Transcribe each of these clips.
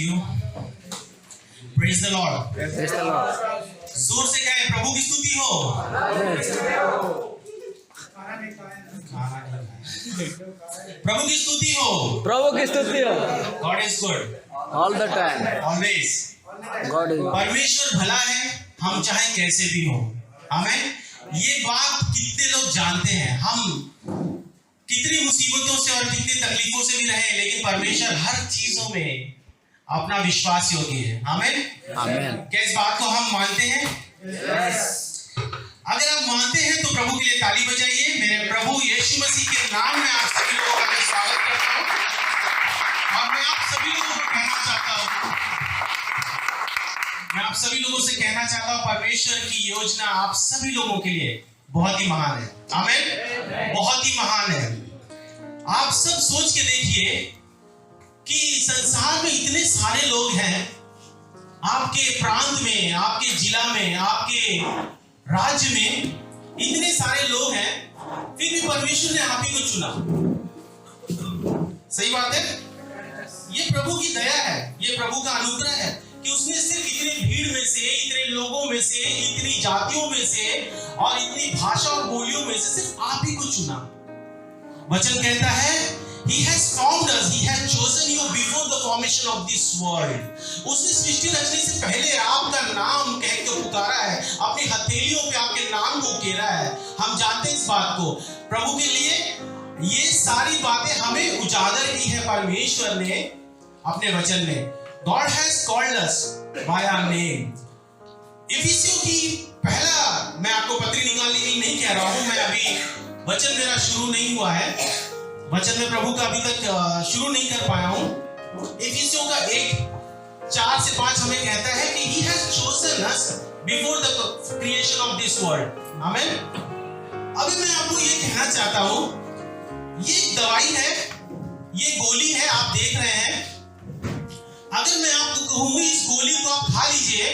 स्तुति हो। Praise the Lord. Praise the Lord. जोर से कहें प्रभु की स्तुति हो। प्रभु की स्तुति हो। प्रभु की स्तुति हो। God is good All the time. Always. God is. परमेश्वर भला है, हम चाहे कैसे भी हो। आमीन। ये बात कितने लोग जानते हैं। हम कितनी मुसीबतों से और कितनी तकलीफों से भी रहे, लेकिन परमेश्वर हर चीजों में अपना विश्वास योग्य है। आमीन। Amen. क्या इस बात को हम मानते हैं? Yes. अगर आप मानते हैं तो प्रभु के लिए ताली बजाइए। मेरे प्रभु यीशु मसीह के नाम में आप सभी लोगों का मैं स्वागत करता हूँ और मैं आप सभी लोगों को कहना चाहता हूँ, परमेश्वर की योजना आप सभी लोगों के लिए बहुत ही महान है। आमीन। बहुत ही महान है। आप सब सोच के देखिए कि संसार में इतने सारे लोग हैं, आपके प्रांत में, आपके जिला में, आपके राज्य में इतने सारे लोग हैं, फिर भी परमेश्वर ने आप ही को चुना। सही बात है। ये प्रभु की दया है, ये प्रभु का अनुग्रह है कि उसने सिर्फ इतनी भीड़ में से, इतने लोगों में से, इतनी जातियों में से और इतनी भाषा और बोलियों में से सिर्फ आप ही को चुना। वचन कहता है He has formed us, He has chosen you before the formation of this world. उसने सृष्टि रचने से पहले आपका नाम कह के पुकारा है, अपनी हथेलियों पे आपके नाम को उकेरा है। हम जानते हैं इस बात को। प्रभु के लिए ये सारी बातें हमें उजागर की है परमेश्वर ने अपने वचन में। God has called us by our name. इफिसियों की पहला, मैं आपको पत्री निकालने के लिए नहीं कह रहा हूं, मैं अभी वचन मेरा शुरू नहीं हुआ है, वचन में प्रभु का अभी तक शुरू नहीं कर पाया हूं। इफिसियों का 1:4-5 हमें कहता है कि He has chosen us before the creation of this world. आमीन। अभी मैं आपको ये कहना चाहता हूं, ये एक दवाई है, ये गोली है, आप देख रहे हैं। अगर मैं आपको कहूंगी इस गोली को आप खा लीजिए,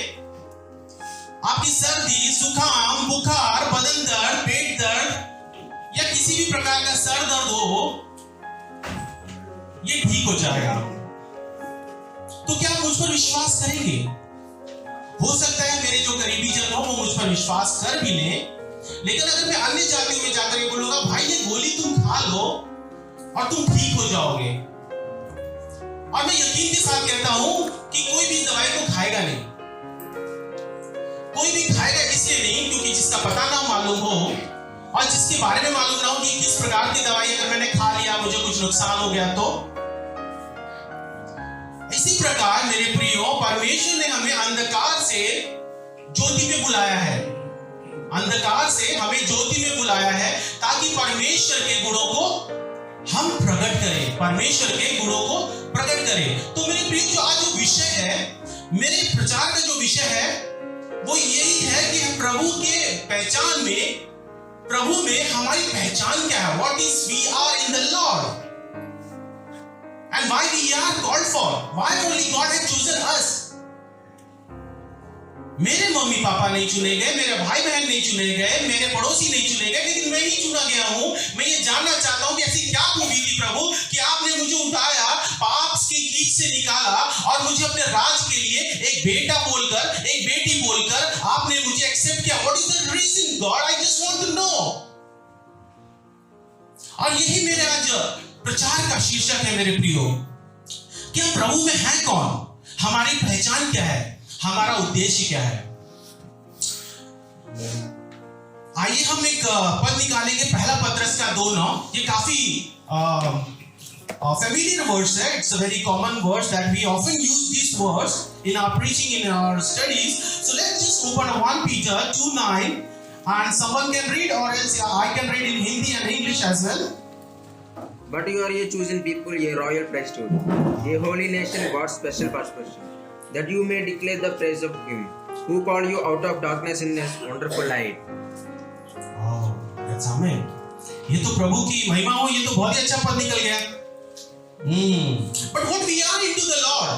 आपकी सर्दी, जुकाम, बुखार, बदन दर्द, पेट दर्द या किसी भी प्रकार का सर दर्द हो, ये ठीक हो जाएगा। तो क्या आप मुझ पर विश्वास करेंगे? हो सकता है मेरे जो करीबी जन हो वो मुझ पर विश्वास कर भी लें, लेकिन अगर मैं अन्य जातियों में जाकर ये बोलूंगा भाई ये गोली तुम खा लो और तुम ठीक हो जाओगे, और मैं यकीन के साथ कहता हूं कि कोई भी दवाई को खाएगा नहीं। कोई भी खाएगा इसलिए नहीं क्योंकि जिसका पता ना मालूम हो और जिसके बारे में मालूम ना हो कि किस प्रकार की दवाई अगर मैंने खा लिया मुझे कुछ नुकसान हो गया तो। इसी प्रकार मेरे प्रियो, परमेश्वर ने हमें अंधकार से ज्योति में बुलाया है। अंधकार से हमें ज्योति में बुलाया है ताकि परमेश्वर के गुणों को हम प्रकट करें, परमेश्वर के गुणों को प्रकट करें। तो मेरे प्रियो, जो आज जो विषय है, मेरे प्रचार का जो विषय है वो यही है कि प्रभु के पहचान में, प्रभु में हमारी पहचान क्या है। What is we are in the Lord and why we are called for, why only God has chosen us. मेरे मम्मी पापा नहीं चुने गए, मेरे भाई बहन नहीं चुने गए, मेरे पड़ोसी नहीं चुने गए, लेकिन मैं ही चुना गया हूं। मैं ये जानना चाहता हूं कि ऐसी क्या खूबी थी प्रभु कि आपने मुझे उठाया, पाप की कीच से निकाला और मुझे अपने राज के लिए एक बेटा बोलकर, एक बेटी बोलकर आपने मुझे एक्सेप्ट किया। What is the reason God? I just want to know. और यही मेरे आज प्रचार का शीर्षक है मेरे प्रियो, कि हम प्रभु में हैं कौन, हमारी पहचान क्या है, हमारा उद्देश्य क्या है। आइए हम एक पद निकालेंगे, पहला पत्रस का 2:9। ये काफी familiar verse है, it's a very common verse that we often use this verse in our preaching, in our studies. So let's just open 1 Peter 2:9 and someone can read, or else I can read in Hindi and English as well. But you are a chosen people, a royal priesthood, a holy nation, God's special possession, that you may declare the praise of Him who called you out of darkness in His wonderful light. Oh, that's amen. ये तो प्रभु की महिमा हो, ये तो बहुत ही अच्छा पद निकल गया। But what we are into the Lord,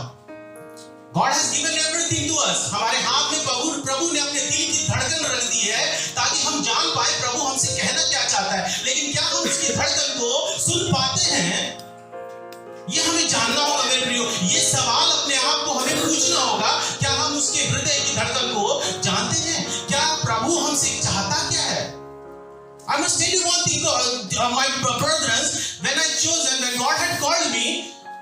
God has given everything to us. हमारे हाथ में प्रभु ने अपने दिल की धड़कन रख दी है ताकि हम जान पाए प्रभु हमसे कहना क्या चाहता है। लेकिन क्या हम उसकी धड़कन को सुन पाते हैं? ये हमें जानना होगा मेरे प्रियो। ये सवाल अपने आप को हमें पूछना होगा, क्या हम उसके हृदय की धड़कन को जानते हैं? क्या प्रभु हमसे चाहता क्या है? I must tell you one thing, my brothers, when I chose and when God had called me,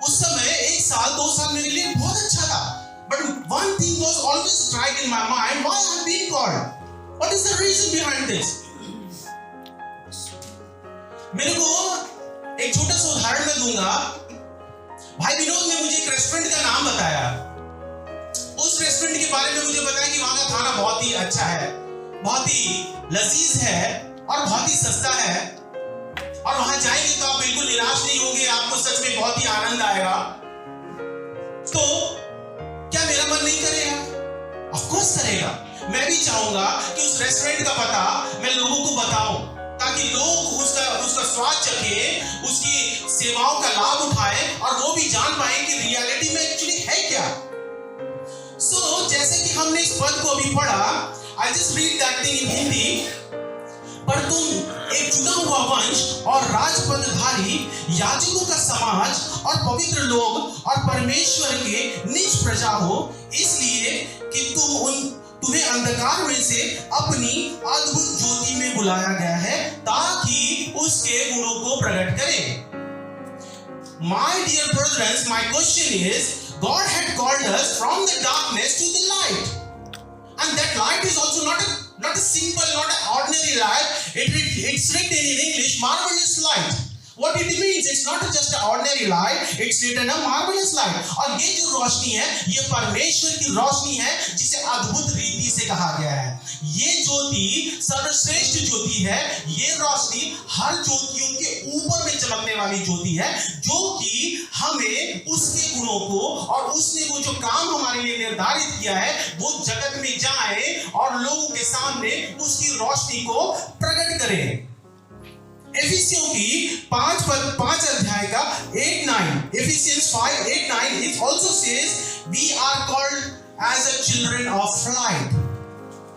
उस समय 1 साल 2 साल मेरे लिए बहुत अच्छा था, but one thing was always strike in my mind, why I have been called? What is the reason behind this? मेरे को एक छोटा सा उदाहरण मैं दूंगा। भाई विनोद ने मुझे एक रेस्टोरेंट का नाम बताया। उस रेस्टोरेंट के बारे में मुझे बताया कि वहां का खाना बहुत ही अच्छा है, बहुत ही लजीज है और बहुत ही सस्ता है, और वहां जाएंगे तो आप बिल्कुल निराश नहीं होंगे, आपको सच में बहुत ही आनंद आएगा। तो क्या मेरा मन नहीं करेगा? ऑफ कोर्स करेगा। मैं भी चाहूंगा कि उस रेस्टोरेंट का पता मैं लोगों को बताऊं, ताकि लोग उसका स्वाद चखे, उसकी सेवाओं का लाभ उठाएं और वो भी जान पाए कि रियलिटी में एक्चुअली है क्या। सो जैसे कि हमने इस पद को अभी पढ़ा, I just read that thing in Hindi. पर तुम एक चुना हुआ वंश और राजपदधारी, याजकों का समाज और पवित्र लोग और परमेश्वर के निज प्रजा हो, इसलिए कि तुम्हें अंधकार में से अपनी अद्भुत ज्योति में बुलाया गया है, ताकि उसके गुणों को प्रकट करें। My dear brothers, my question is, God had called us from the darkness to the light, and that light is also not a simple, not an ordinary light. It's written in English, marvelous light. What it means, it's not just an ordinary light, it's written a marvelous light. और ये जो रोशनी है, ये परमेश्वर की रोशनी है, जिसे अद्भुत रीति से कहा गया है। ये ज्योति सर्वश्रेष्ठ ज्योति है। ये रोशनी हर ज्योतियों के ऊपर में चमकने वाली ज्योति है, जो कि हमें उसके गुणों को और उसने वो जो काम हमारे लिए निर्धारित किया है, वो जगत में जाए और लोगों के सामने उसकी रोशनी को प्रकट करें। एफिसियों की 5 अध्याय का 8-9, Ephesians 5:8-9, it also says we are called as a children of light,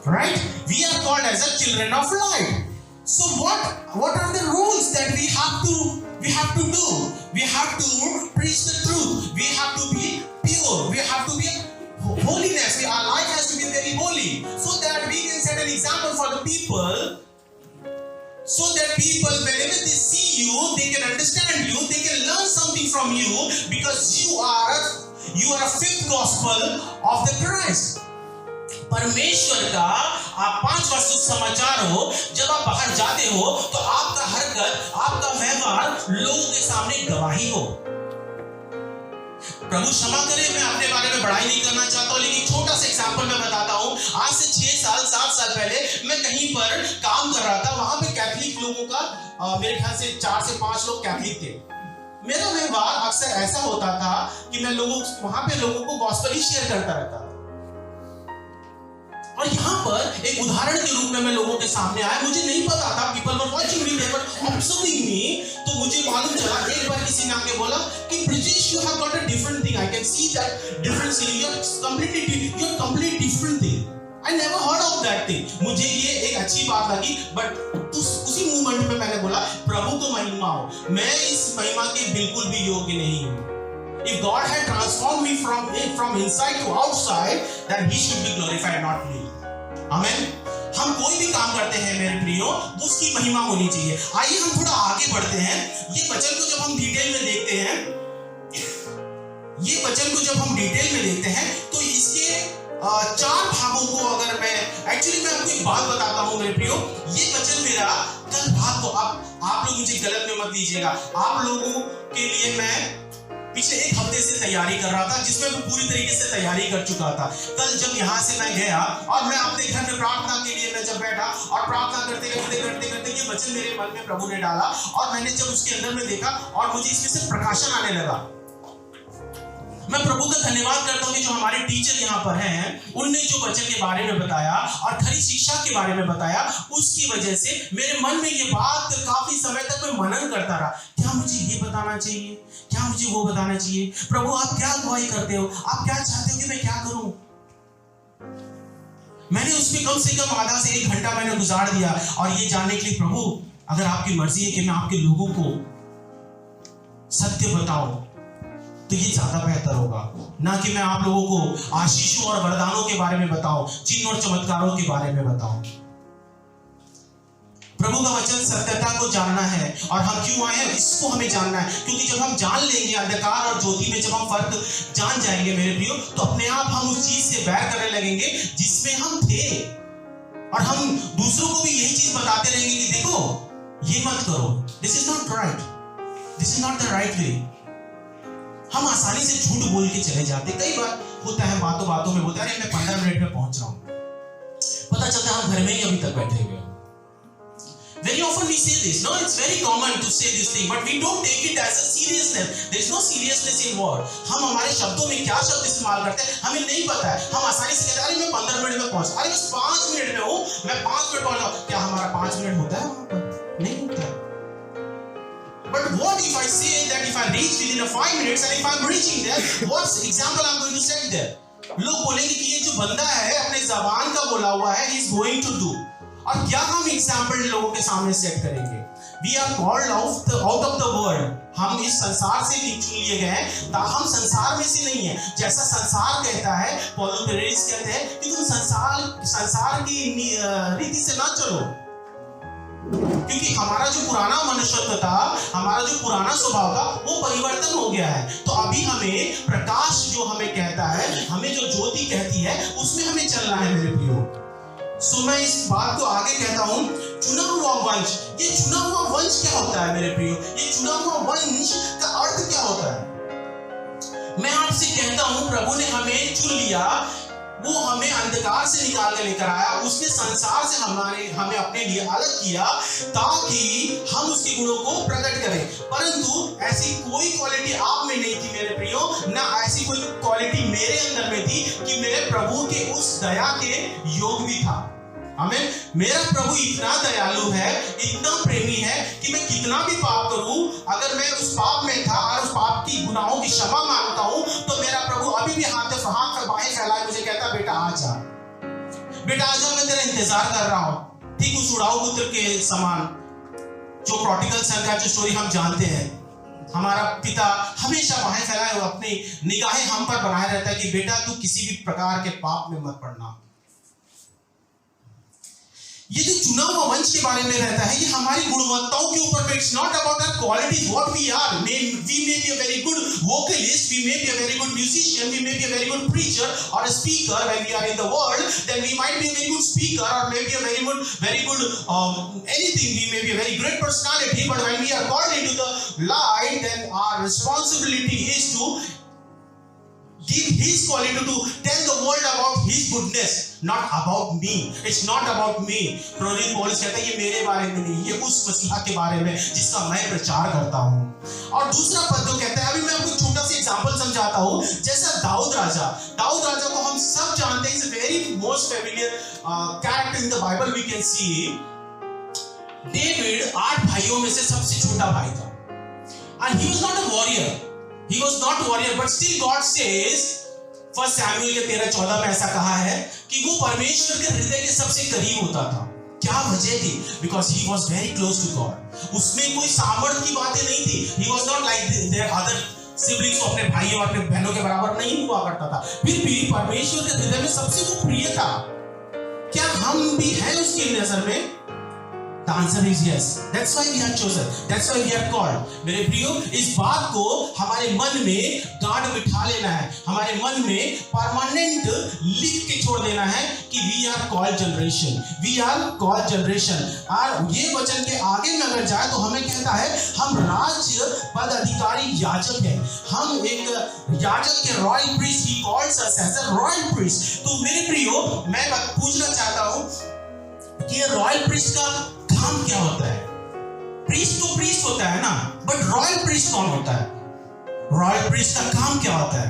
right? We are called as a children of light. So what are the rules that we have to do? We have to preach the truth. We have to be pure. We have to be holiness. Our life has to be very holy, so that we can set an example for the people. So that people, whenever they see you, they can understand you, they can learn something from you, because you are a fifth gospel of the Christ. परमेश्वर का आप 5 वर्ष समाचार हो। जब आप बाहर जाते हो तो आपका हरकत, आपका व्यवहार लोगों के सामने गवाही हो। प्रभु क्षमा करे, मैं अपने बारे में बड़ाई नहीं करना चाहता हूं, लेकिन छोटा सा एग्जांपल मैं बताता हूं। आज से 6 साल 7 साल पहले मैं कहीं पर काम कर रहा था। वहां पे कैथलिक लोगों का मेरे ख्याल से 4 से 5 लोग कैथलिक थे। मेरा व्यवहार अक्सर ऐसा होता था कि मैं वहां पे लोगों को गॉस्पेल ही शेयर करता रहता था। और यहाँ पर एक उदाहरण के रूप में मैं लोगों के सामने आया। मुझे नहीं पता था, people were watching me, they were observing me, तो मुझे मालूम चला। एक बार किसी ने आके बोला कि Brijesh, you have got a different thing. I can see that difference in you. You're completely different thing. I never heard of that thing. मुझे ये एक अच्छी बात लगी, but उसी मोमेंट में मैंने बोला, प्रभु को महिमा हो, मैं इस महिमा के बिल्कुल भी योग्य नहीं हूँ। If God had transformed me from inside to outside, then He should be glorified, not me. आमेन। हम कोई भी काम करते हैं मेरे प्रियो, उसकी महिमा होनी चाहिए। आइए हम थोड़ा आगे बढ़ते हैं। ये वचन को जब हम डिटेल में देखते हैं, तो इसके 4 भागों को अगर मैं आपको एक बात बताता हूँ मेरे प्रियो। ये वचन मेरा कल रात को, आप लोग मुझे गलत में मत लीजिएगा, आप लोगों के लिए मैं पिछले 1 हफ्ते से तैयारी कर रहा था, जिसमें मैं पूरी तरीके से तैयारी कर चुका था। कल जब यहाँ से मैं गया और मैं अपने घर में प्रार्थना के लिए मैं जब बैठा और प्रार्थना करते ये वचन मेरे मन में प्रभु ने डाला, और मैंने जब उसके अंदर में देखा और मुझे इसमें से प्रकाशन आने लगा। मैं प्रभु का धन्यवाद करता हूँ कि जो हमारे टीचर यहाँ पर हैं, उनने जो वचन के बारे में बताया और खरी शिक्षा के बारे में बताया, उसकी वजह से मेरे मन में ये बात काफी समय तक मैं मनन करता रहा। क्या मुझे ये बताना चाहिए, क्या मुझे वो बताना चाहिए? प्रभु आप क्या अगुवाई करते हो, आप क्या चाहते हो कि मैं क्या करूं? मैंने उसमें कम से कम आधा से 1 घंटा मैंने गुजार दिया, और ये जानने के लिए, प्रभु अगर आपकी मर्जी है कि मैं आपके लोगों को सत्य बताऊं, तो ये ज्यादा बेहतर होगा, ना कि मैं आप लोगों को आशीषों और वरदानों के बारे में बताऊं, चिन्ह और चमत्कारों के बारे में बताऊं। प्रभु का वचन सत्यता को जानना है, और हम क्यों आए हैं इसको हमें जानना है, क्योंकि जब हम जान लेंगे अंधकार और ज्योति में जब हम फर्क जान जाएंगे मेरे प्रियो, तो अपने आप हम उस चीज से बैर करने लगेंगे जिसमें हम थे, और हम दूसरों को भी यही चीज बताते रहेंगे कि देखो ये मत करो, this is not right, this is not the right way. हम आसानी से झूठ बोल के चले जाते। कई बार होता है बातों बातों में बोलते हैं मैं 15 मिनट में पहुंच रहा हूं, पता चलता है हम घर में ही अभी तक बैठे हुए हैं। Very often we say this, no, it's very common to say this thing, but we don't take it as a seriousness. There is no seriousness involved. हम हमारे शब्दों में क्या शब्द इस्तेमाल करते हैं हमें नहीं पता है। हम आसानी से कहते हैं अरे मैं 15 मिनट में पहुंच, अरे बस 5 मिनट में हूँ, मैं 5 मिनट पहुंचा। क्या हमारा 5 मिनट होता है वहां पर? नहीं होता है। But what if I say that if I reach within 5 minutes and if I'm reaching there, what example I'm going to set there? लोग बोलेंगे कि ये जो बंदा है अपने ज़बान का बोला हुआ है, he is going to do। और क्या हम एग्जाम्पल लोगों के सामने सेट करेंगे? We are called out of the world. हम इस संसार से भी चुन लिए गए हैं, हम संसार में से नहीं है। जैसा संसार कहता है, पौलुस प्रेरित कहते हैं कि तुम संसार की रीति से ना चलो, क्योंकि हमारा जो पुराना मनुष्यत्व था, हमारा जो पुराना स्वभाव था, वो परिवर्तन हो गया है। तो अभी हमें प्रकाश जो हमें कहता है, हमें जो ज्योति कहती है, उसमें हमें चलना है मेरे प्रियो। सो मैं इस बात को आगे कहता हूं, चुना हुआ वंश। ये चुना हुआ वंश क्या होता है मेरे प्रियो? ये चुना हुआ वंश का अर्थ क्या होता है? मैं आपसे कहता हूं, प्रभु ने हमें चुन लिया, वो हमें अंधकार से निकाल के लेकर आया, उसने संसार से हमें अपने लिए अलग किया ताकि हम उसके गुणों को प्रकट करें। परंतु ऐसी कोई क्वालिटी आप में नहीं थी मेरे प्रियो, ना ऐसी कोई क्वालिटी मेरे अंदर में थी कि मेरे प्रभु के उस दया के योग भी था। आमीन। मेरा प्रभु इतना दयालु है, इतना प्रेमी है कि मैं कितना भी पाप करूं, अगर मैं उस पाप में था और उस पाप की गुनाहों की क्षमा मांगता हूं, तो मेरा प्रभु अभी भी हाथ बाहें फैलाए मुझे कहता बेटा आ जा, बेटा आ जा, मैं तेरा इंतजार कर रहा हूं। ठीक उस उड़ाऊ पुत्र के समान, जो प्रोडिगल सन का जो स्टोरी हम जानते हैं, हमारा पिता हमेशा बाहें फैलाए हुए अपनी निगाहें हम पर बनाए रहता है कि बेटा तू किसी भी प्रकार के पाप में मत पड़ना। ये जो चुना हुआ वंश के बारे में रहता है, ये हमारी गुणवत्ताओं के ऊपर, it's not about our qualities, what we are. We may be a very good vocalist, we may be a very good musician, we may be a very good preacher or a speaker when we are in the world, then we might be a very good speaker or maybe a very good anything, we may be a very great personality, but when we are called into the light, then our responsibility is to give his quality, to tell the world about his goodness, not about me. It's not about me. प्रेरित पौलुस कहता है ये मेरे बारे में नहीं, ये उस मसीहा के बारे में जिसका मैं प्रचार करता हूँ। और दूसरा पद जो कहता है, अभी मैं आपको छोटा सा एग्जांपल समझाता हूँ। जैसा दाऊद राजा को हम सब जानते हैं, is a very most familiar character in the Bible. We can see David 8 भाइयों में से सबसे छोटा भाई था, and he was not a warrior. He was not warrior, but still God says, first Samuel के 13-14 में ऐसा कहा है कि वो परमेश्वर के हृदय के सबसे करीब होता था। क्या वजह थी? Because he was very close to God. उसमें कोई सामर्थ्य की बातें नहीं थी। He was not like their other siblings, अपने भाइयों और अपने बहनों के बराबर नहीं हुआ करता था। फिर भी परमेश्वर के हृदय में सबसे वो प्रिय था। क्या हम भी हैं उसकी नजर में? The answer is yes. That's why we are chosen. That's why we are called. मेरे प्रियो, इस बात को हमारे मन में गांठ बिठा लेना है, हमारे मन में परमानेंट लिख के छोड़ देना है कि we are called generation. We are called generation. और ये वचन के आगे में अगर जाए तो हमें कहता है हम राज्य पद अधिकारी याजक हैं। हम एक याजक के royal priest, he calls us as a royal priest. तो मेरे प्रियो, मैं पूछना चाहता हूँ कि रॉयल प्रीस्ट का काम क्या होता है? प्रीस्ट तो प्रीस्ट होता है ना, बट रॉयल प्रीस्ट कौन होता है? रॉयल प्रीस्ट का काम क्या होता है?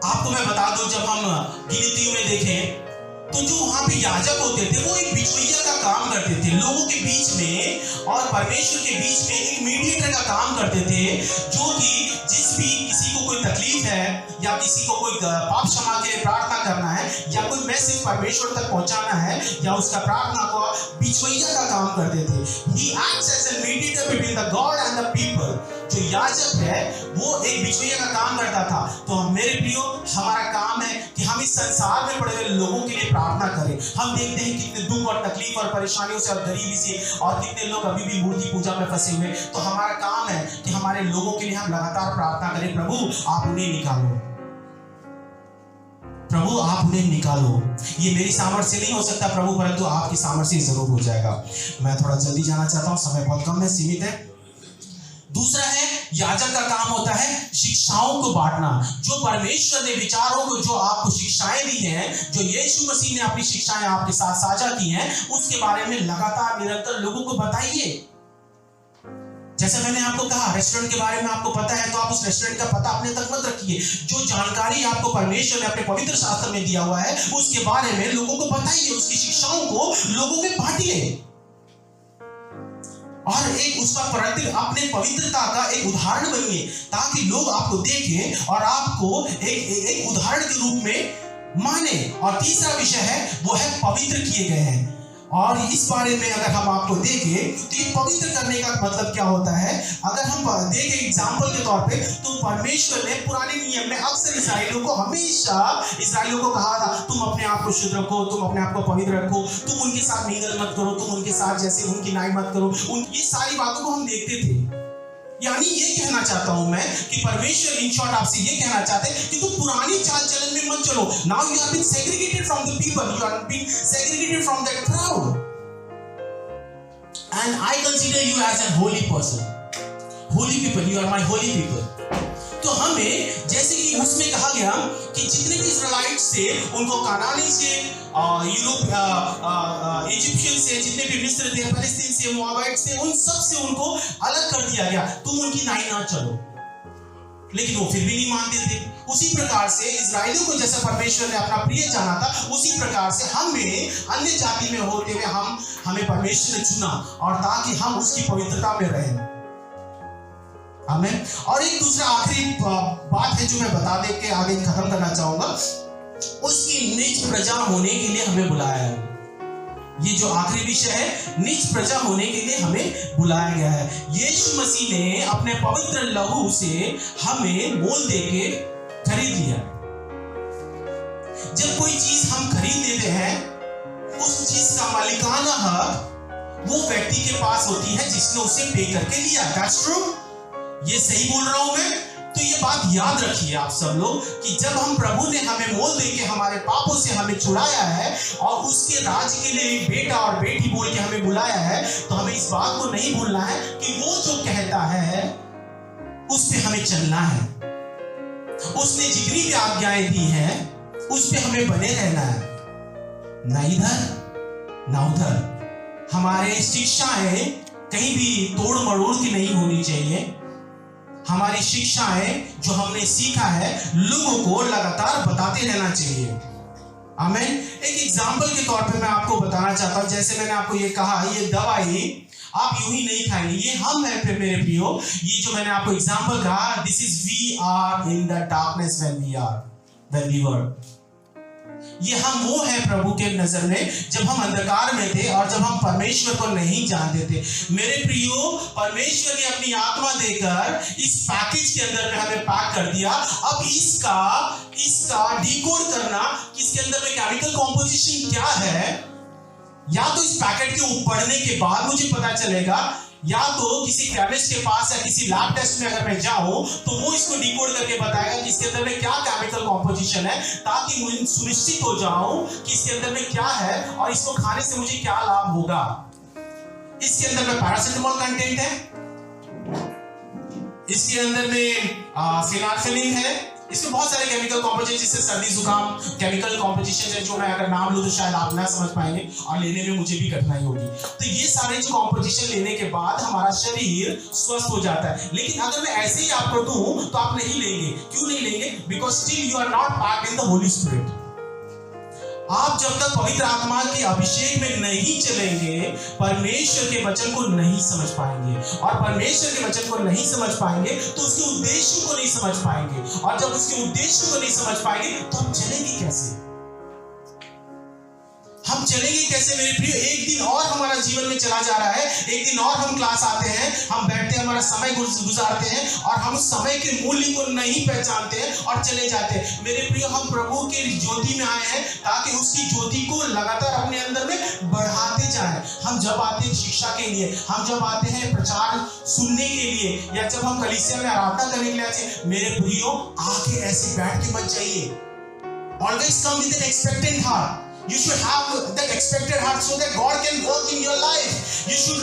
आपको मैं बता दूं, जब हम गिनतियों में देखें तो जो वहां पे याजक होते थे वो एक बिचौलिया का काम करते थे, लोगों के बीच में और परमेश्वर के बीच में एक मीडिएटर का काम करते थे, जो कि किसी को कोई तकलीफ है या किसी को कोई पाप क्षमा के लिए प्रार्थना करना है या कोई मैसेज परमेश्वर तक पहुंचाना है या उसका प्रार्थना को बिचौलिया का काम करते थे। He acts as a mediator between the God and the people. जो याजक है वो एक बिचौलिया का काम करता था। तो मेरे प्रियो, हमारा काम है कि हम इस संसार में पड़े हुए लोगों के लिए प्रार्थना करें। हम देखते हैं कितने दुख और तकलीफ और परेशानियों से और गरीबी से और कितने लोग अभी भी मूर्ति पूजा में फंसे हुए। तो हमारा काम है कि हमारे लोगों के लिए हम लगातार प्रार्थना करें, प्रभु आप उन्हें निकालो, प्रभु आप उन्हें निकालो। ये मेरी सामर्थ्य से नहीं हो सकता प्रभु, परंतु आपकी सामर्थ्य से जरूर हो जाएगा। मैं थोड़ा जल्दी जाना चाहता हूं, समय बहुत कम है, सीमित है। दूसरा है, याजक का काम होता है शिक्षाओं को बांटना। जो परमेश्वर ने विचारों को, जो आपको शिक्षाएं दी हैं, जो यीशु मसीह ने अपनी शिक्षाएं आपके साथ साझा की हैं, उसके बारे में लगातार निरंतर लोगों को बताइए। जैसे मैंने आपको कहा, रेस्टोरेंट के बारे में आपको पता है तो आप उस रेस्टोरेंट का पता अपने तक मत रखिए। जो जानकारी आपको परमेश्वर ने अपने पवित्र शास्त्र में दिया हुआ है उसके बारे में लोगों को बताइए, उसकी शिक्षाओं को लोगों में बांटिए और एक उसका अपने पवित्रता का एक उदाहरण बनिए, ताकि लोग आपको देखें और आपको एक उदाहरण के रूप में माने। और तीसरा विषय है वो है पवित्र किए गए हैं। और इस बारे में अगर हम आपको देखें तो ये पवित्र करने का मतलब क्या होता है, अगर हम देखें एग्जाम्पल के तौर पे, तो परमेश्वर ने पुराने नियम में अक्सर इस्राएलियों को हमेशा इस्राएलियों को कहा था, तुम अपने आप को शुद्ध रखो, तुम अपने आप को पवित्र रखो, तुम उनके साथ मिंगल मत करो, तुम उनके साथ जैसे उनकी नाई मत करो। ये सारी बातों को हम देखते थे। यानी ये कहना चाहता हूं मैं कि परमेश्वर इन शॉर्ट आपसे ये कहना चाहते हैं कि तुम पुरानी चाल चलन में मत चलो। Now you have been segregated from the people, you have been segregated from that crowd, and I consider you as an holy person, holy people, you are my holy people. तो हमें जैसे कि उसमें कहा गया कि जितने भी इस्राएलाइट थे उनको कानानी से, यूरोप, इजिप्शियन से, जितने भी मिस्र थे, फिलिस्तीन से, मोआबाइट से, उन सब से उनको अलग कर दिया गया, तुम उनकी नाई ना चलो। लेकिन वो फिर भी नहीं मानते थे। उसी प्रकार से इस्राएलियों को जैसा परमेश्वर ने अपना प्रिय जाना था, उसी प्रकार से हमें अन्य जाति में होते हुए हमें परमेश्वर ने चुना, और ताकि हम उसकी पवित्रता में रहें। आमीन। और एक दूसरा आखिरी बात है जो मैं बता दे के आगे खत्म करना चाहूंगा, उसकी निज प्रजा होने के लिए हमें बुलाया है। ये जो आखिरी विषय है, निज प्रजा होने के लिए हमें बुलाया गया है। यीशु मसीह ने अपने पवित्र लहू से हमें मोल देके खरीद लिया। जब कोई चीज हम खरीद लेते हैं, उस चीज का मालिकाना हक वो व्यक्ति के पास होती है जिसने उसे पे करके लिया। That's true. ये सही बोल रहा हूं मैं? तो ये बात याद रखिए आप सब लोग कि जब हम प्रभु ने हमें मोल देके हमारे पापों से हमें छुड़ाया है और उसके राज के लिए एक बेटा और बेटी बोल के हमें बुलाया है, तो हमें इस बात को नहीं भूलना है कि वो जो कहता है उस पे हमें चलना है। उसने जितनी भी आज्ञाएं दी हैं उस पे हमें बने रहना है, ना इधर ना उधर। हमारे शिक्षाएं कहीं भी तोड़ मरोड़ की नहीं होनी चाहिए। हमारी शिक्षाएं जो हमने सीखा है लोगों को लगातार बताते रहना चाहिए। आमीन। एक एग्जाम्पल के तौर पे मैं आपको बताना चाहता हूं, जैसे मैंने आपको ये कहा, ये दवाई आप यूं ही नहीं खाएंगे, ये हम हैं फिर मेरे प्रियो। ये जो मैंने आपको एग्जाम्पल कहा, this is we are in the darkness when we were. ये हम वो है प्रभु के नजर में जब हम अंधकार में थे और जब हम परमेश्वर को नहीं जानते थे। मेरे प्रियो, परमेश्वर ने अपनी आत्मा देकर इस पैकेज के अंदर में हमें पैक कर दिया। अब इसका डिकोड करना कि इसके अंदर में केमिकल कॉम्पोजिशन क्या है, या तो इस पैकेट के पढ़ने के बाद मुझे पता चलेगा, या तो किसी केमिस्ट के पास या किसी लैब टेस्ट में अगर मैं जाऊं तो वो इसको डिकोड करके बताएगा कि इसके अंदर में क्या केमिकल कॉम्पोजिशन है, ताकि मुझे सुनिश्चित हो जाऊं कि इसके अंदर में क्या है और इसको खाने से मुझे क्या लाभ होगा। इसके अंदर में पैरासिटामोल कंटेंट है, इसके अंदर में फिनाल्फिलिन है, इसमें बहुत सारे केमिकल कॉम्पोजिशन, जिससे सर्दी जुकाम केमिकल कॉम्पोजिशन है जो मैं अगर नाम लूं तो शायद आप ना समझ पाएंगे और लेने में मुझे भी कठिनाई होगी। तो ये सारे जो कॉम्पोजिशन लेने के बाद हमारा शरीर स्वस्थ हो जाता है। लेकिन अगर मैं ऐसे ही आपको दूं तो आप नहीं लेंगे। क्यों नहीं लेंगे? Because still you are not packed in the holy spirit. आप जब तक पवित्र आत्मा के अभिषेक में नहीं चलेंगे, परमेश्वर के वचन को नहीं समझ पाएंगे, और परमेश्वर के वचन को नहीं समझ पाएंगे तो उसके उद्देश्य को नहीं समझ पाएंगे, और जब उसके उद्देश्य को नहीं समझ पाएंगे तो हम चलेंगे कैसे? हम चलेंगे कैसे मेरे प्रिय? एक दिन और हमारा जीवन में चला जा रहा है, एक दिन और हम क्लास आते हैं, हम बैठते हैं, हमारा समय गुजारते हैं और हम उस समय के मूल्य को नहीं पहचानते हैं और चले जाते हैं। मेरे प्रिय, हम प्रभु की ज्योति में आए हैं ताकि उसकी ज्योति को लगातार अपने अंदर में बढ़ाते जाएं। हम जब आते हैं शिक्षा के लिए, हम जब आते हैं प्रचार सुनने के लिए, या जब हम कलीसिया में आराधना करने के लिए आते हैं, मेरे प्रियो आके ऐसे बैठ के मत जाइए। Always come with an expectant heart. You should have that expected heart so that God can work in your life. You should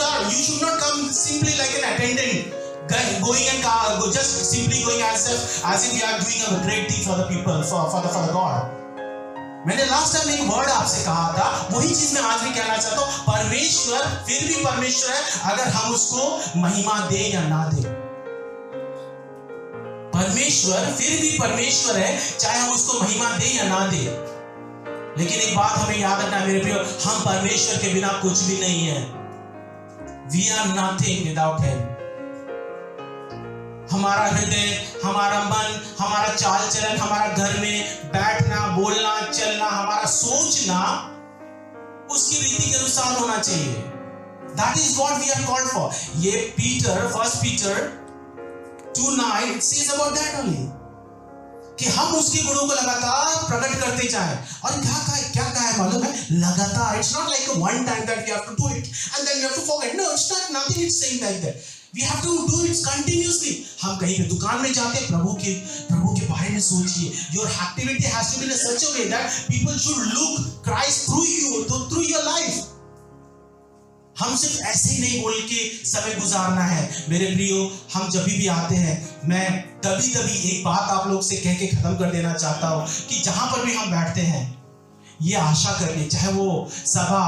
not come simply like an attendant, going and just simply going as if you are doing a great thing for the people, for the God. मैंने last time एक word आपसे कहा था, वही चीज मैं आज भी कहना चाहता हूँ। परमेश्वर फिर भी परमेश्वर है, अगर हम उसको महिमा दें या ना दें। परमेश्वर फिर भी परमेश्वर है, चाहे हम उसको महिमा दें या ना दें। लेकिन एक बात हमें याद रखना है मेरे प्रियो, हम परमेश्वर के बिना कुछ भी नहीं है। We are nothing without him. हमारा हृदय, हमारा मन, हमारा चाल चलन, हमारा घर में बैठना, बोलना, चलना, हमारा सोचना उसकी रीति के अनुसार होना चाहिए। That is what we are called for. ये Peter, 1 Peter 2:9 it says about that only, कि हम उसके गुणों को लगातार प्रकट करते जाएं। और क्या कहा है मालूम है? लगातार। It's not like a one time that we have to do it and then we have to forget. No, it's not, nothing is saying like that. We have to do it continuously. हम कहीं पे दुकान में जाते हैं, प्रभु के बारे में सोचिए। Your activity has to be in such a way that people should look Christ through you, through your life. हम सिर्फ ऐसे ही नहीं बोल के समय गुजारना है मेरे प्रियो। हम जब भी आते हैं, मैं तभी एक बात आप लोग से कह के खत्म कर देना चाहता हूं कि जहां पर भी हम बैठते हैं, ये आशा करके, चाहे वो सभा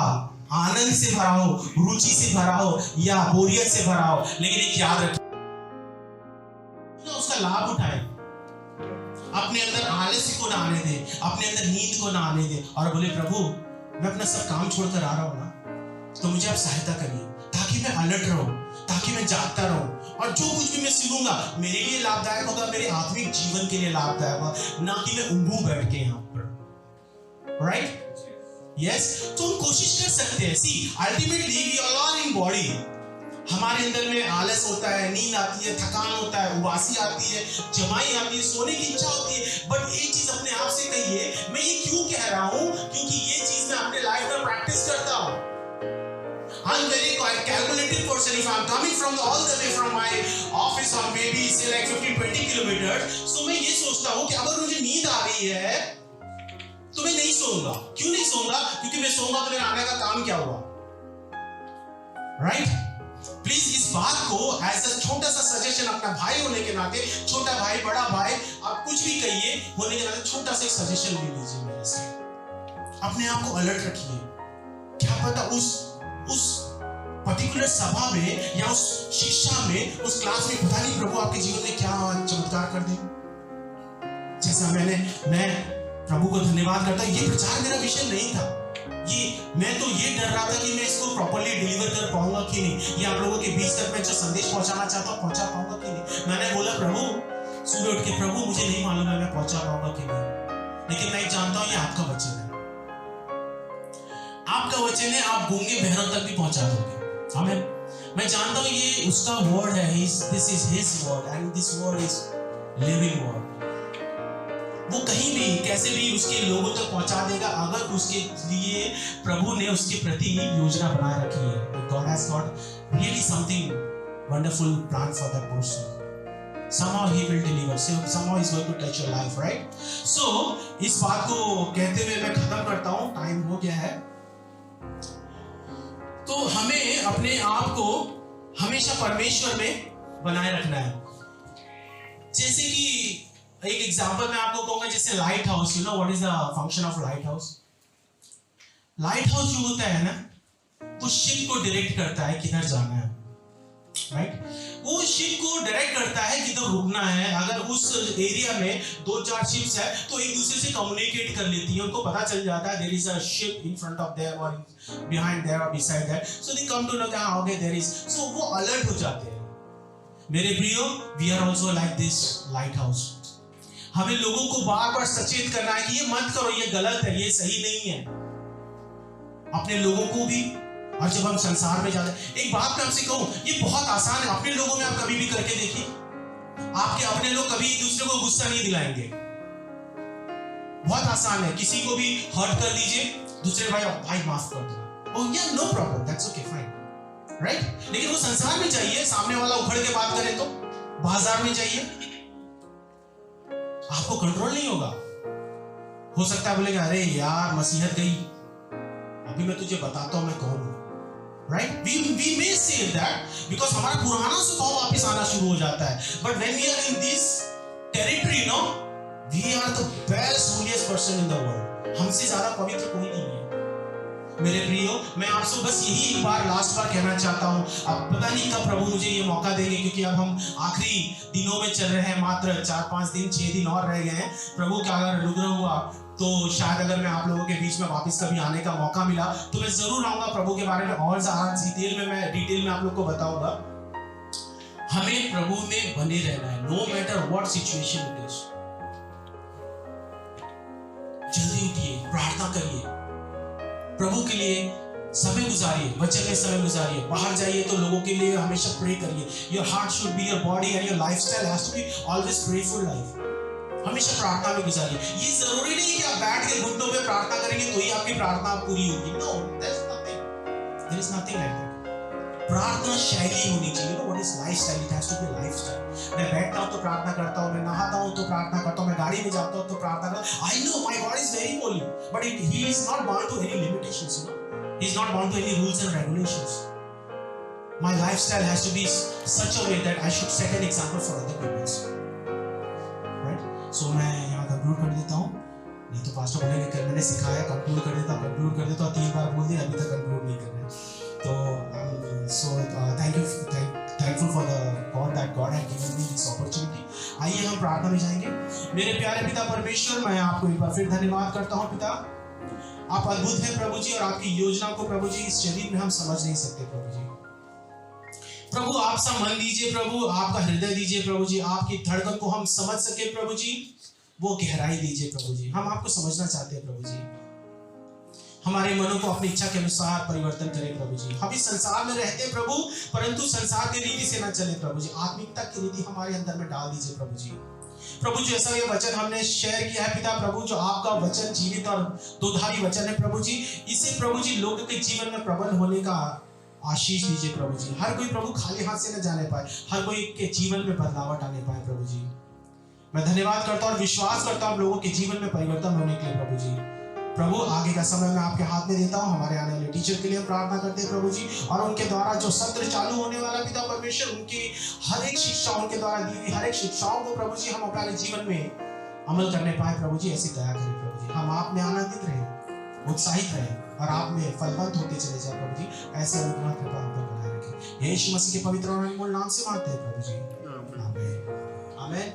आनंद से भरा हो, रुचि से भरा हो या बोरियत से भरा हो, लेकिन एक याद रखिए, उसका लाभ उठाए। अपने अंदर आलस्य को ना आने दे, अपने अंदर नींद को ना आने दे, और बोले प्रभु मैं अपना सब काम छोड़कर आ रहा हूं ना, तो मुझे आप सहायता करिए ताकि मैं अलर्ट रहूं, ताकि मैं जागता रहूं, और जो कुछ भी मैं सीखूंगा मेरे लिए लाभदायक होगा, मेरे आत्मिक जीवन के लिए लाभदायक होगा, ना कि मैं ऊँघूं बैठ के यहाँ पर। राइट? यस। तो हम कोशिश कर सकते हैं। See ultimately we all are in body. हमारे अंदर में आलस होता है, नींद आती है, थकान होता है, उबासी आती है, जमाई आती है, सोने की इच्छा होती है। बट एक चीज अपने आप से कहिए, मैं ये क्यों कह रहा हूं? क्योंकि ये चीज मैं अपने लाइफ में प्रैक्टिस करता हूं। I'm very calculated person. If I'm coming from all the way from my office or maybe say like 15-20 kilometers, so मैं ये सोचता हूँ कि अगर मुझे नींद आ रही है तो मैं नहीं सोऊंगा। क्यों नहीं सोऊंगा? क्योंकि मैं सोऊंगा तो मेरा आने का काम क्या हुआ? राइट? प्लीज इस बात को एज अ छोटा सा सजेशन, अपना भाई होने के नाते, छोटा भाई, बड़ा भाई, आप कुछ भी कहिए, होने के नाते छोटा सा एक सजेशन ले लीजिए मेरे से। अपने आप को अलर्ट रखिए। क्या पता उस पर्टिकुलर सभा में या उस शिक्षा में, उस क्लास में, पता नहीं प्रभु आपके जीवन में क्या चमत्कार कर दे। जैसा मैं प्रभु को धन्यवाद करता हूं। ये प्रचार मेरा विषय नहीं था। मैं तो ये डर रहा था कि मैं इसको प्रॉपर्ली डिलीवर कर पाऊंगा कि नहीं, या आप लोगों के बीच तक मैं जो संदेश पहुंचाना चाहता हूं पहुंचा पाऊंगा कि नहीं। मैंने बोला प्रभु, सुबह उठ के, प्रभु मुझे नहीं मालूम है मैं पहुंचा पाऊंगा कि नहीं, लेकिन मैं जानता हूं ये आपका वचन है। आपका वचन है, आप गूंगे बहरों तक भी पहुंचा दोगे। आमीन। मैं जानता हूं ये उसका वर्ड है, this is his word and this word is living word. वो कहीं भी कैसे भी उसके लोगों तक पहुंचा देगा, अगर उसके लिए प्रभु ने उसके प्रति योजना बनाए रखी है। God has got really something wonderful plan for that person. Somehow he will deliver. Somehow he's going to touch your life, right? So इस बात को कहते हुए मैं खत्म करता हूं, टाइम हो गया है। तो हमें अपने आप को हमेशा परमेश्वर में बनाए रखना है। जैसे कि एक एग्जांपल मैं आपको कहूंगा, जैसे light house. You know what is the function of light house? Light house जो होता है ना, वो शिप को डायरेक्ट करता है किधर जाना है। राइट? वो शिप को डायरेक्ट करता है किधर रुकना है। अगर उस एरिया में 2-4 शिप्स है तो एक दूसरे से कम्युनिकेट कर लेती है, उनको पता चल जाता है there is a ship in front of there और बिहाइंड देयर और beside there, so they come to know कि हां ओके देयर इज, सो वो अलर्ट हो जाते हैं। मेरे प्रियो, we are also like this lighthouse. हमें लोगों को बार-बार सचेत करना है कि ये मत करो, ये गलत है, ये सही नहीं है। अपने लोगों को भी, और जब हम संसार में जाते हैं, एक बात मैं आपसे कहूं, ये बहुत आसान है। अपने लोगों में आप कभी भी करके देखिए, आपके अपने लोग कभी दूसरे को गुस्सा नहीं दिलाएंगे। बहुत आसान है, किसी को भी हर्ट कर दीजिए, दूसरे भाई माफ कर दो, oh yeah no problem, that's okay fine, right. लेकिन वो संसार में जाइए, सामने वाला उखड़ के बात करे तो, बाजार में जाइए, आपको कंट्रोल नहीं होगा। हो सकता है बोलेगा अरे यार मसीहत गई, अभी मैं तुझे बताता हूं मैं कौन हूं, right. we may say that because हमारा पुराना स्वभाव वापस आना शुरू हो जाता है, but when we are in this territory, no, we are the best holiest person in the world. हमसे ज्यादा पवित्र कोई नहीं है मेरे प्रियो। मैं आपसे बस यही एक बार लास्ट बार कहना चाहता हूं, अब पता नहीं कब प्रभु मुझे ये मौका देंगे, क्योंकि अब हम आखिरी दिनों में चल रहे हैं, मात्र 4-5 दिन 6 दिन और रह गए हैं। प्रभु का अगर अनुग्रह हुआ तो शायद अगर मैं आप लोगों के बीच में वापस कभी आने का मौका मिला तो मैं जरूर आऊंगा, प्रभु के बारे में और ज्यादा डिटेल में आप लोग को बताऊंगा। हमें प्रभु में बने रहना है, no matter what situation it is. जल्दी उठिए, प्रार्थना करिए, प्रभु के लिए समय गुजारिए, वचन में समय गुजारिए, बाहर जाइए तो लोगों के लिए हमेशा प्रे करिए। Your heart should be, your body and your lifestyle has to be always prayerful life. हमेशा प्रार्थना में गुजारिए। ये जरूरी नहीं कि आप बैठ के घुटनों में प्रार्थना करेंगे तो ही आपकी प्रार्थना पूरी होगी, no, there is nothing like that. प्रार्थना शैली होनी चाहिए, no what is lifestyle, it has to be lifestyle. मैं बैठता हूं तो प्रार्थना करता हूं, मैं नहाता हूं तो प्रार्थना करता हूं, मैं गाड़ी में जाता हूं तो प्रार्थना करता हूं। I know my God is very holy, but he is not bound to any limitations, you know, he is not bound to any rules and regulations. My lifestyle has to be such a way that I should set an example for other people. Right? So मैं यहाँ conclude कर देता हूँ, नहीं तो pastor बोलेंगे कि मैंने सिखाया कंक्लूड कर देता हूँ, 3 बार बोल दिया, अभी तक कंक्लूड नहीं कर रहे। तो so thankful for the God that God had given me this opportunity. आइए हम प्रार्थना में जाएंगे। मेरे प्यारे पिता परमेश्वर, मैं आपको एक बार फिर धन्यवाद करता हूँ पिता, आप अद्भुत हैं प्रभु जी, और आपकी योजना को प्रभु जी इस शरीर में हम समझ नहीं सकते प्रभु जी। प्रभु आप सा मन दीजिए प्रभु, आपका हृदय दीजिए प्रभु जी, आपकी धड़कन को हम समझ सके प्रभु जी, वो गहराई दीजिए प्रभु जी। हम आपको समझना चाहते हैं प्रभु जी, हमारे मनों को अपनी इच्छा के अनुसार परिवर्तन करें प्रभु जी। हम इस संसार में रहते हैं प्रभु, परंतु संसार की रीति से न चले प्रभु जी, आत्मिकता की रीति हमारे अंदर में डाल दीजिए प्रभु जी। प्रभु जैसा ये वचन हमने शेयर किया है पिता प्रभु, जो आपका वचन जीवित और दोधारी वचन है प्रभु जी, इसे प्रभु जी लोगों के जीवन में प्रबल होने का आशीष दीजिए प्रभु जी। हर कोई प्रभु खाली हाथ से न जाने पाए, हर कोई के जीवन में बदलावट आने पाए प्रभु जी। मैं धन्यवाद करता हूं और विश्वास करता हूं लोगों के जीवन में परिवर्तन होने के लिए प्रभु जी। प्रभु आगे का समय मैं आपके हाथ में देता हूं, हमारे आने वाले टीचर के लिए प्रार्थना करते हैं प्रभु जी, और उनके द्वारा जो सत्र चालू होने वाला पिता परमेश्वर, उनकी हर एक शिक्षा, उनके द्वारा दी हुई हर एक शिक्षाओं को प्रभु जी हम अपने जीवन में अमल करने पाए प्रभु जी, ऐसी दया करें प्रभु जी। हम आप में आनंदित रहे, उत्साहित रहे और आप में फलवंत होते चले जाए प्रभु जी, ऐसे अनुग्रह कृपा हम पर बनाए रखें। यीशु मसीह के पवित्र और अनमोल नाम से मांगते हैं प्रभु जी, आमीन आमीन।